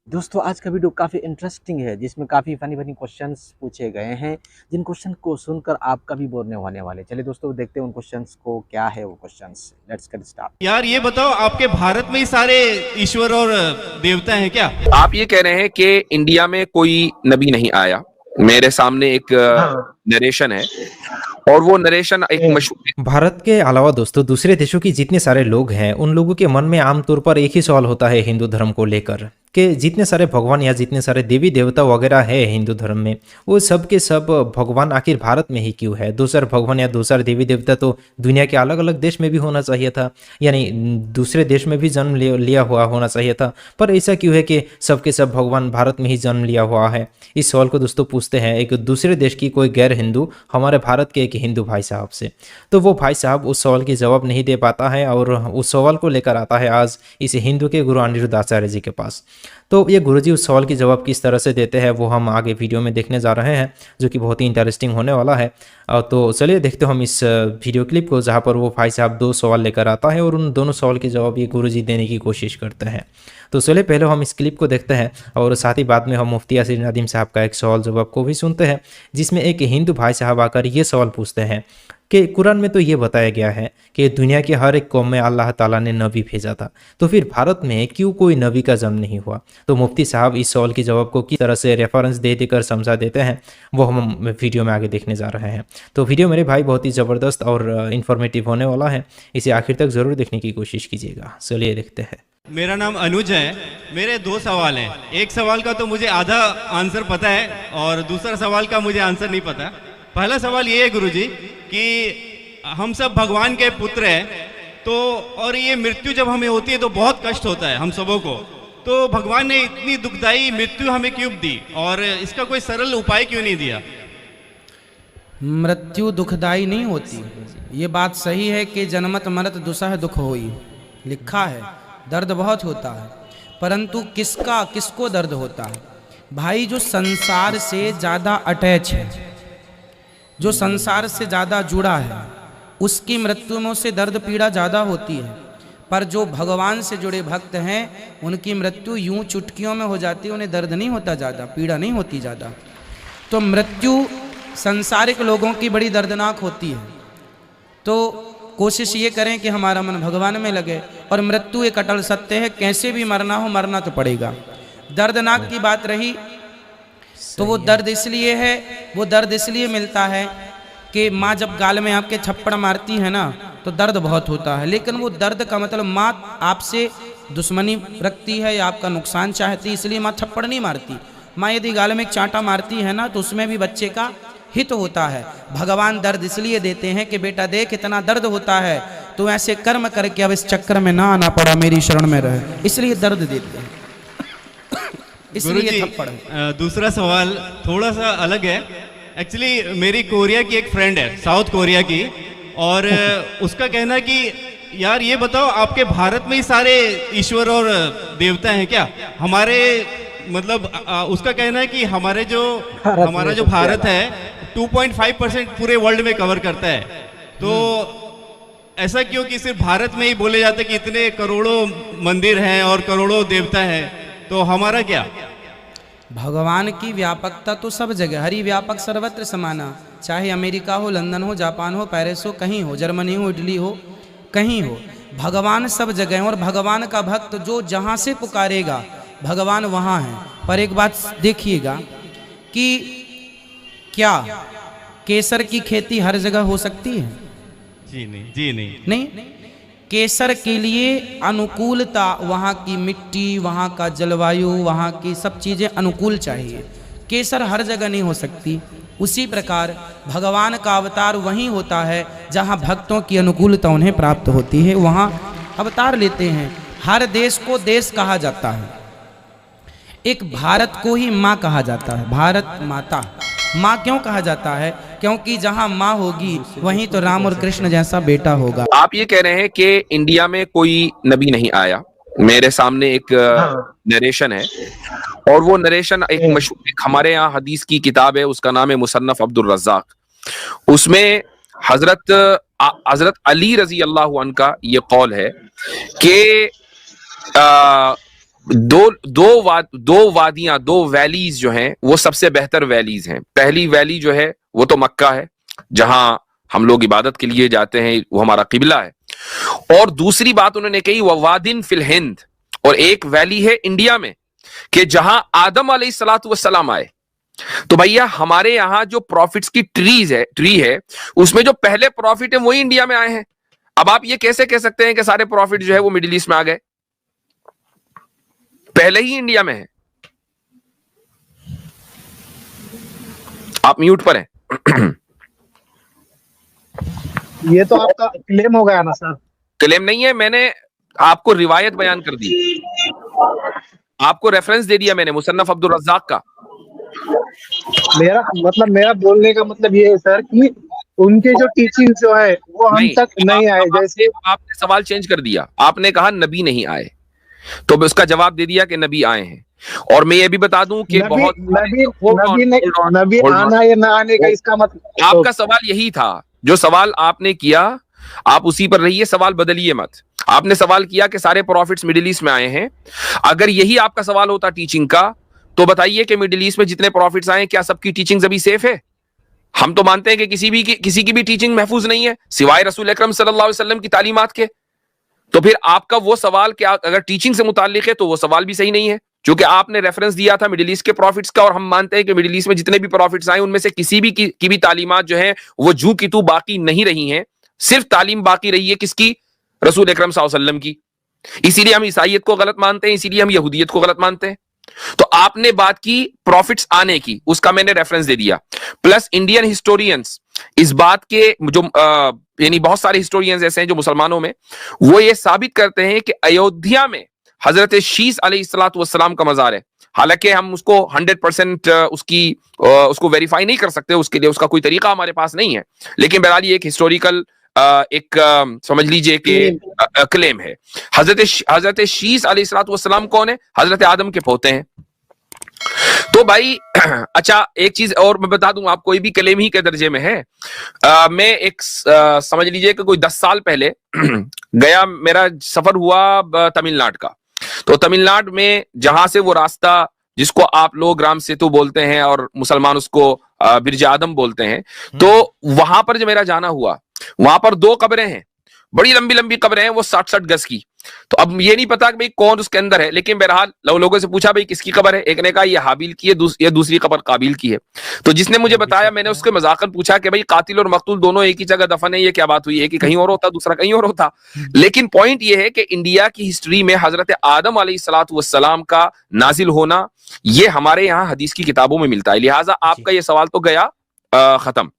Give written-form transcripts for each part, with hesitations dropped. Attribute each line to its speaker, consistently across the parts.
Speaker 1: दोस्तों आज का वीडियो काफ़ी इंटरेस्टिंग है जिसमें काफ़ी फनी फनी क्वेश्चंस पूछे गए हैं जिन क्वेश्चन को सुनकर आपका भी बोर नहीं होने वाले। चलिए दोस्तों देखते हैं उन क्वेश्चंस को, क्या है वो क्वेश्चंस। Let's get start.
Speaker 2: यार ये बताओ, आपके भारत में ही सारे ईश्वर और देवता हैं क्या?
Speaker 3: आप ये कह रहे हैं कि इंडिया में कोई नबी नहीं आया। मेरे सामने एक नरेशन है और वो नरेशन एक मशहूर
Speaker 4: भारत के अलावा दोस्तों दूसरे देशों की जितने सारे लोग हैं उन लोगों के मन में आमतौर पर एक ही सवाल होता है हिंदू धर्म को लेकर कि जितने सारे भगवान या जितने सारे देवी देवता वगैरह है हिंदू धर्म में, वो सब के सब भगवान आखिर भारत में ही क्यों है। दूसरे भगवान या दूसरे देवी देवता तो दुनिया के अलग अलग देश में भी होना चाहिए था, यानी दूसरे देश में भी जन्म लिया हुआ होना चाहिए था, पर ऐसा क्यों है कि सबके सब भगवान भारत में ही जन्म लिया हुआ है। इस सवाल को दोस्तों पूछते हैं एक दूसरे देश की कोई गैर हिंदू हमारे भारत के एक हिंदू भाई साहब से। तो वो भाई साहब उस सवाल की जवाब नहीं दे पाता है और उस सवाल को लेकर आता है आज इस हिंदू के गुरु अनिरुद्धाचार्य जी के पास। तो ये गुरुजी उस सवाल की जवाब किस तरह से देते हैं वो हम आगे वीडियो में देखने जा रहे हैं, जो कि बहुत ही इंटरेस्टिंग होने वाला है। तो चलिए देखते हो हम इस वीडियो क्लिप को, जहाँ पर वो भाई साहब दो सवाल लेकर आता है और उन दोनों सवाल के जवाब ये गुरुजी देने की कोशिश करते हैं। तो चलिए पहले हम इस क्लिप को देखते हैं और साथ ही बाद में हम मुफ्ती यासीर नदीम साहब का एक सवाल जवाब को भी सुनते हैं, जिसमें एक हिंदू भाई साहब आकर ये सवाल पूछते हैं कि कुरान में तो ये बताया गया है कि दुनिया के हर एक कौम में अल्लाह ताला ने नबी भेजा था, तो फिर भारत में क्यों कोई नबी का जन्म नहीं हुआ। तो मुफ्ती साहब इस सवाल के जवाब को किस तरह से रेफरेंस दे देकर समझा देते हैं वो हम वीडियो में आगे देखने जा रहे हैं। तो वीडियो मेरे भाई बहुत ही ज़बरदस्त और इन्फॉर्मेटिव होने वाला है, इसे आखिर तक ज़रूर देखने की कोशिश कीजिएगा। चलिए देखते हैं।
Speaker 2: मेरा नाम अनुज है। मेरे दो सवाल हैं। एक सवाल का तो मुझे आधा आंसर पता है और दूसरा सवाल का मुझे आंसर नहीं पता। पहला सवाल ये है गुरुजी कि हम सब भगवान के पुत्र हैं, तो और ये मृत्यु जब हमें होती है तो बहुत कष्ट होता है हम सबों को, तो भगवान ने इतनी दुखदाई मृत्यु हमें क्यों दी और इसका कोई सरल उपाय क्यों नहीं दिया?
Speaker 5: मृत्यु दुखदाई नहीं होती। ये बात सही है कि जन्मत मरत दुसह दुख होई, लिखा है, दर्द बहुत होता है, परंतु किसको दर्द होता है? भाई जो संसार से ज़्यादा अटैच है, जो संसार से ज़्यादा जुड़ा है, उसकी मृत्यु में उससे दर्द पीड़ा ज़्यादा होती है। पर जो भगवान से जुड़े भक्त हैं उनकी मृत्यु यूं चुटकियों में हो जाती है, उन्हें दर्द नहीं होता ज़्यादा, पीड़ा नहीं होती ज़्यादा। तो मृत्यु संसारिक लोगों की बड़ी दर्दनाक होती है। तो कोशिश ये करें कि हमारा मन भगवान में लगे, और मृत्यु एक अटल सत्य है, कैसे भी मरना हो मरना तो पड़ेगा। दर्दनाक की बात रही तो वो दर्द इसलिए मिलता है कि माँ जब गाल में आपके थप्पड़ मारती है ना तो दर्द बहुत होता है, लेकिन वो दर्द का मतलब माँ आपसे दुश्मनी रखती है या आपका नुकसान चाहती है, इसलिए माँ थप्पड़ नहीं मारती। माँ यदि गाल में एक चांटा मारती है ना तो उसमें भी बच्चे का हित होता है। भगवान दर्द इसलिए देते हैं कि बेटा देख इतना दर्द होता है, तो ऐसे कर्म करके अब इस चक्कर में ना आना पड़ा, मेरी शरण में रहे, इसलिए दर्द देते हैं, इसलिए थप्पड़ है।
Speaker 2: दूसरा सवाल थोड़ा सा अलग है। एक्चुअली मेरी कोरिया की एक फ्रेंड है, साउथ कोरिया की, और उसका कहना है कि यार ये बताओ, आपके भारत में ही सारे ईश्वर और देवता हैं क्या? हमारे मतलब उसका कहना है कि हमारा जो भारत है 2.5% पूरे वर्ल्ड में कवर करता है, तो ऐसा क्यों कि सिर्फ भारत में ही बोले जाते कि इतने करोड़ों मंदिर हैं और करोड़ों देवता हैं, तो हमारा क्या?
Speaker 5: भगवान की व्यापकता तो सब जगह, हरि व्यापक सर्वत्र समाना, चाहे अमेरिका हो, लंदन हो, जापान हो, पेरिस हो, कहीं हो, जर्मनी हो, इटली हो, कहीं हो, भगवान सब जगह है। और भगवान का भक्त जो जहाँ से पुकारेगा भगवान वहाँ है। पर एक बात देखिएगा कि क्या केसर की खेती हर जगह हो सकती है?
Speaker 2: जी नहीं।
Speaker 5: केसर के लिए अनुकूलता, वहाँ की मिट्टी, वहाँ का जलवायु, वहाँ की सब चीज़ें अनुकूल चाहिए। केसर हर जगह नहीं हो सकती। उसी प्रकार भगवान का अवतार वहीं होता है जहाँ भक्तों की अनुकूलता उन्हें प्राप्त होती है, वहाँ अवतार लेते हैं। हर देश को देश कहा जाता है, एक भारत को ही माँ कहा जाता है, भारत माता। माँ क्यों कहा जाता है? क्योंकि जहाँ माँ होगी वहीं तो राम और कृष्ण जैसा बेटा होगा।
Speaker 3: आप ये कह रहे हैं कि इंडिया में कोई नबी नहीं आया। मेरे सामने एक नरेशन है और वो नरेशन एक मशहूर, हमारे यहाँ हदीस की किताब है, उसका नाम है मुसन्नफ अब्दुल रज़्ज़ाक़। उसमें हजरत अली रजी अल्लाह अन्हु का ये कौल है कि दो वादियां, दो वैलीज जो हैं वो सबसे बेहतर वैलीज हैं। पहली वैली जो है वो तो मक्का है, जहां हम लोग इबादत के लिए जाते हैं, वो हमारा किबला है। और दूसरी बात उन्होंने कही वादिन फिल हिंद, और एक वैली है इंडिया में कि जहां आदम अलैहिस्सलातु वस्सलाम आए। तो भैया हमारे यहां जो प्रॉफिट्स की ट्री है उसमें जो पहले प्रॉफिट है वही इंडिया में आए हैं। अब आप ये कैसे कह सकते हैं कि सारे प्रॉफिट जो है वो मिडिल ईस्ट में आ गए? पहले ही इंडिया में है। आप म्यूट पर हैं।
Speaker 6: ये तो आपका क्लेम हो गया ना सर।
Speaker 3: क्लेम नहीं है, मैंने आपको रिवायत बयान कर दी, आपको रेफरेंस दे दिया मैंने मुसन्नफ अब्दुल रज़्ज़ाक का।
Speaker 6: मेरा बोलने का मतलब ये है सर कि उनके जो टीचिंग जो है वो हम तक नहीं आए। जैसे
Speaker 3: आपने सवाल चेंज कर दिया, आपने कहा नबी नहीं आए, तो मैं उसका जवाब दे दिया कि नबी आए हैं। और मैं ये भी बता दूं कि बहुत
Speaker 6: नबी आना या ना आने का इसका मतलब,
Speaker 3: आपका सवाल यही था, जो सवाल आपने किया आप उसी पर रहिए, सवाल बदलिए मत। आपने सवाल किया कि सारे प्रॉफिट्स मिडिल ईस्ट में आए हैं। अगर यही आपका सवाल होता टीचिंग का, तो बताइए कि मिडिल ईस्ट में जितने प्रॉफिट्स आए क्या सबकी टीचिंग अभी सेफ है? हम तो मानते हैं कि किसी की भी टीचिंग महफूज नहीं है सिवाय रसूल अकरम सल्लल्लाहु अलैहि वसल्लम की तालीमात के। तो फिर आपका वो सवाल कि अगर टीचिंग से मुताल्लिक है तो वो सवाल भी सही नहीं है, क्योंकि आपने रेफरेंस दिया था मिडिल ईस्ट के प्रॉफिट्स का, और हम मानते हैं कि मिडिल ईस्ट में जितने भी प्रॉफिट्स आए उनमें से किसी भी की भी तालीमात जो है वो जू की तू बाकी नहीं रही हैं। सिर्फ तालीम बाकी रही है किसकी? रसूल अकरम सल्लल्लाहु अलैहि वसल्लम की। इसीलिए हम ईसाइयत को गलत मानते हैं, इसीलिए हम यहूदियत को गलत मानते हैं। तो आपने बात की प्रॉफिट्स आने की, उसका मैंने रेफरेंस दे दिया। प्लस इंडियन हिस्टोरियंस इस बात के जो यानी बहुत सारे हिस्टोरियंस ऐसे हैं जो मुसलमानों में, वो ये साबित करते हैं कि अयोध्या में हजरत शीस अलैहिस्सलातु वस्सलाम का मजार है। हालांकि हम उसको 100% उसको वेरीफाई नहीं कर सकते, उसके लिए उसका कोई तरीका हमारे पास नहीं है, लेकिन बहरहाल ये एक हिस्टोरिकल समझ लीजिए कि क्लेम है। हजरत शीस अलैहिस्सलातु वस्सलाम कौन है? हजरत आदम के पोते हैं। तो भाई अच्छा एक चीज और मैं बता दूं, आप कोई भी क्लेम ही के दर्जे में है। मैं एक समझ लीजिए कि कोई 10 साल पहले गया, मेरा सफर हुआ तमिलनाडु का। तो तमिलनाडु में जहां से वो रास्ता जिसको आप लोग राम सेतु बोलते हैं और मुसलमान उसको बिरज आदम बोलते हैं, तो वहां पर जो मेरा जाना हुआ, वहां पर 2 कब्रें हैं, बड़ी लंबी लंबी कब्रें हैं, वो 60-60 गज की। तो अब ये नहीं पता कि भाई कौन उसके अंदर है, लेकिन बहरहाल लोगों से पूछा भाई किसकी कब्र है, एक ने कहा ये हाबिल की है, ये दूसरी कब्र काबिल की है। तो जिसने मुझे बताया, मैंने उसके मजाकन पूछा कि भाई कातिल और मकतूल दोनों एक ही जगह दफन है, ये क्या बात हुई है कि कहीं और होता दूसरा कहीं और होता। लेकिन पॉइंट ये है कि इंडिया की हिस्ट्री में हजरत आदम अलैहिस्सलातु वस्सलाम का नाजिल होना ये हमारे यहाँ हदीस की किताबों में मिलता है। लिहाजा आपका ये सवाल तो गया खत्म।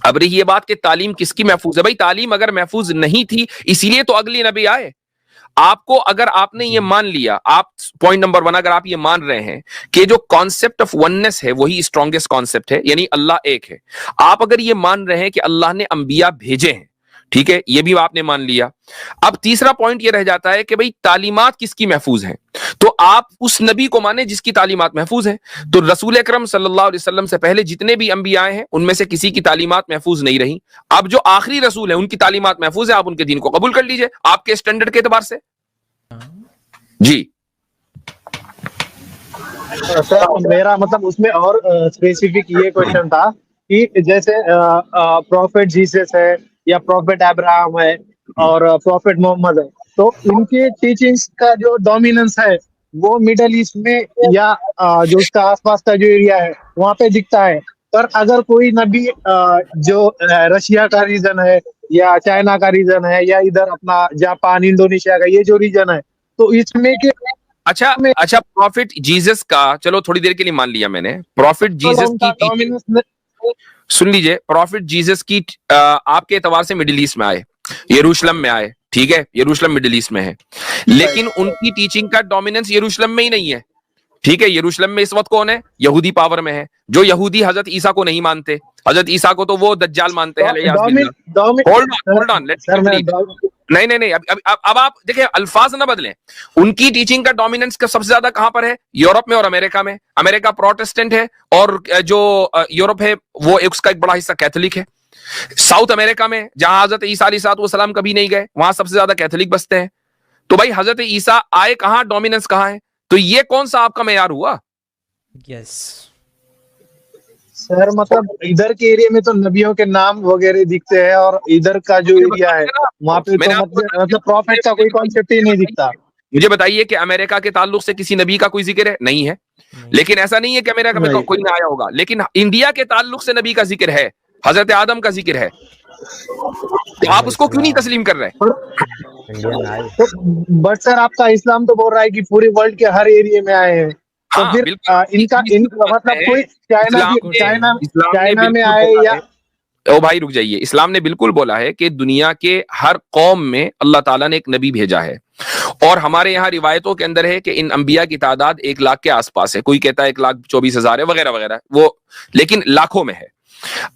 Speaker 3: अब रही ये बात कि तालीम किसकी महफूज है, भाई तालीम अगर महफूज नहीं थी इसीलिए तो अगले नबी आए। आपको अगर आपने ये मान लिया, आप पॉइंट नंबर 1 अगर आप ये मान रहे हैं कि जो कॉन्सेप्ट ऑफ वननेस है वही स्ट्रॉन्गेस्ट कॉन्सेप्ट है, यानी अल्लाह एक है, आप अगर ये मान रहे हैं कि अल्लाह ने अंबिया भेजे हैं, ठीक है, ये भी आपने मान लिया। अब तीसरा पॉइंट ये रह जाता है कि भाई तालीमात किसकी महफूज हैं, तो आप उस नबी को माने जिसकी तालीमात महफूज हैं। तो रसूल अकरम सल्लल्लाहु अलैहि वसल्लम से पहले जितने भी अंबिया हैं उनमें से किसी की तालीमात महफूज नहीं रही। अब जो आखिरी रसूल है उनकी तालीमात महफूज है, आप उनके दीन को कबूल कर लीजिए आपके स्टैंडर्ड के एतबार से। जी
Speaker 6: सर मेरा मतलब उसमें और स्पेसिफिक ये क्वेश्चन था कि जैसे प्रॉफिट जीसस है या प्रॉफिट अब्राहम है और प्रॉफिट मोहम्मद है, तो इनके टीचिंग्स का जो डोमिनेंस है वो मिडल ईस्ट में या जो उसका आसपास का जो एरिया है वहां पे दिखता है। पर अगर कोई नबी जो रशिया का रीजन है या चाइना का रीजन है या इधर अपना जापान इंडोनेशिया का ये जो रीजन है, तो इसमें के
Speaker 3: अच्छा प्रॉफिट जीसस का चलो थोड़ी देर के लिए मान लिया मैंने, प्रॉफिट जीसस की सुन लीजिए, प्रॉफिट जीसस की आपके एतबार से मिडिल ईस्ट में आए, यरूशलेम में आए, ठीक है, यरूशलेम मिडिल ईस्ट में है, लेकिन उनकी टीचिंग का डोमिनेंस यरूशलेम में ही नहीं है, ठीक है। यरूशलेम में इस वक्त कौन है? यहूदी पावर में है। जो यहूदी हजरत ईसा को नहीं मानते, हजरत ईसा को तो वो दज्जाल मानते हैं। होल्ड ऑन नहीं अब आप देखिए, अल्फाज ना बदलें। उनकी टीचिंग का डोमिनेंस का सबसे ज्यादा कहां पर है? यूरोप में और अमेरिका में। अमेरिका प्रोटेस्टेंट है और जो यूरोप है वो उसका एक बड़ा हिस्सा कैथोलिक है। साउथ अमेरिका में जहां हजरत ईसा अलैहिस्सलाम कभी नहीं गए, वहां सबसे ज्यादा कैथोलिक बसते हैं। तो भाई हजरत ईसा आए कहां, डोमिनेंस कहां है? तो ये कौन सा आपका मेयार हुआ?
Speaker 4: यस।
Speaker 6: सर मतलब इधर के एरिया में तो नबियों के नाम वगैरह दिखते हैं, और इधर का जो
Speaker 3: मुझे
Speaker 6: एरिया है
Speaker 3: बताइए ना
Speaker 6: वहां
Speaker 3: आपको,
Speaker 6: पे
Speaker 3: मैंने
Speaker 6: तो
Speaker 3: आपको बता
Speaker 6: मतलब
Speaker 3: दिया।
Speaker 6: प्रॉफिट का कोई कॉन्सेप्ट ही नहीं दिखता।
Speaker 3: मुझे बताइए कि अमेरिका के ताल्लुक से किसी नबी का कोई जिक्र है? नहीं है।
Speaker 4: नहीं।
Speaker 3: लेकिन ऐसा नहीं है कि अमेरिका में
Speaker 6: नहीं।
Speaker 3: कोई ना आया होगा, लेकिन इंडिया के ताल्लुक से नबी का जिक्र है, हजरत आदम का जिक्र है, तो आप उसको क्यों नहीं
Speaker 1: इस्लाम
Speaker 3: तस्लीम कर रहे?
Speaker 6: पर
Speaker 1: इंडियन आए।
Speaker 6: तो बट सर आपका इस्लाम तो बोल रहा है कि पूरे वर्ल्ड के हर एरिया में आए हैं, तो
Speaker 3: हाँ
Speaker 6: फिर
Speaker 3: बिल्कुल,
Speaker 6: इनका
Speaker 3: इसी
Speaker 6: इन
Speaker 3: बात
Speaker 6: मतलब
Speaker 3: है।
Speaker 6: कोई चाइना
Speaker 3: इस्लाम
Speaker 6: की
Speaker 3: ने
Speaker 6: चाइना
Speaker 3: इस्लाम ने
Speaker 6: चाइना में
Speaker 3: बिल्कुल
Speaker 6: आए
Speaker 3: बोला
Speaker 6: या
Speaker 3: है, ओ भाई रुक जाइए, इस्लाम ने बिल्कुल बोला है कि दुनिया के हर कौम में अल्लाह ताला ने एक नबी भेजा है। और हमारे यहाँ रिवायतों के अंदर है कि इन अंबिया की तादाद 1 लाख के आसपास है, कोई कहता है 1,24,000 है वगैरह वगैरह, वो लेकिन लाखों में है।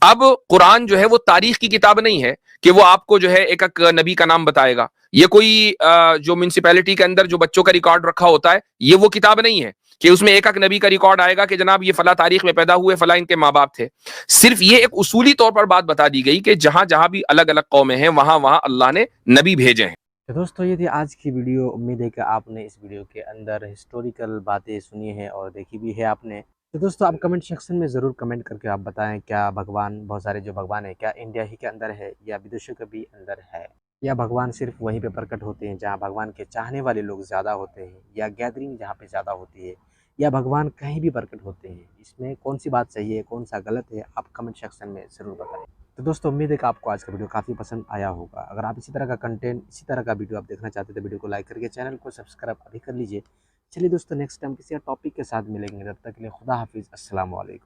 Speaker 3: अब कुरान जो है वो तारीख की किताब नहीं है कि वो आपको जो है एक एक नबी का नाम बताएगा। ये कोई जो म्यूनिसिपैलिटी के अंदर जो बच्चों का रिकॉर्ड रखा होता है, ये वो किताब नहीं है कि उसमें एक एक नबी का रिकॉर्ड आएगा कि जनाब ये फला तारीख में पैदा हुए, फला इनके माँ बाप थे। सिर्फ ये एक उसूली तौर पर बात बता दी गई कि जहां जहां भी अलग अलग कौमें हैं वहां वहां अल्लाह ने नबी भेजे हैं।
Speaker 1: तो दोस्तों ये थी आज की वीडियो। उम्मीद है कि आपने इस वीडियो के अंदर हिस्टोरिकल बातें सुनी है और देखी भी है आपने। तो दोस्तों आप कमेंट सेक्शन में ज़रूर कमेंट करके आप बताएं, क्या भगवान, बहुत सारे जो भगवान है, क्या इंडिया ही के अंदर है या विदेशों के भी अंदर है, या भगवान सिर्फ वहीं पे प्रकट होते हैं जहाँ भगवान के चाहने वाले लोग ज़्यादा होते हैं, या गैदरिंग जहाँ पे ज़्यादा होती है, या भगवान कहीं भी प्रकट होते हैं। इसमें कौन सी बात सही है, कौन सा गलत है, आप कमेंट सेक्शन में ज़रूर बताएं। तो दोस्तों उम्मीद है कि आपको आज का वीडियो काफ़ी पसंद आया होगा। अगर आप इसी तरह का कंटेंट, इसी तरह का वीडियो आप देखना चाहते हैं तो वीडियो को लाइक करके चैनल को सब्सक्राइब अभी कर लीजिए। चलिए दोस्तों नेक्स्ट टाइम किसी और टॉपिक के साथ मिलेंगे, तब तक के लिए खुदा हाफिज़, अस्सलाम वालेकुम।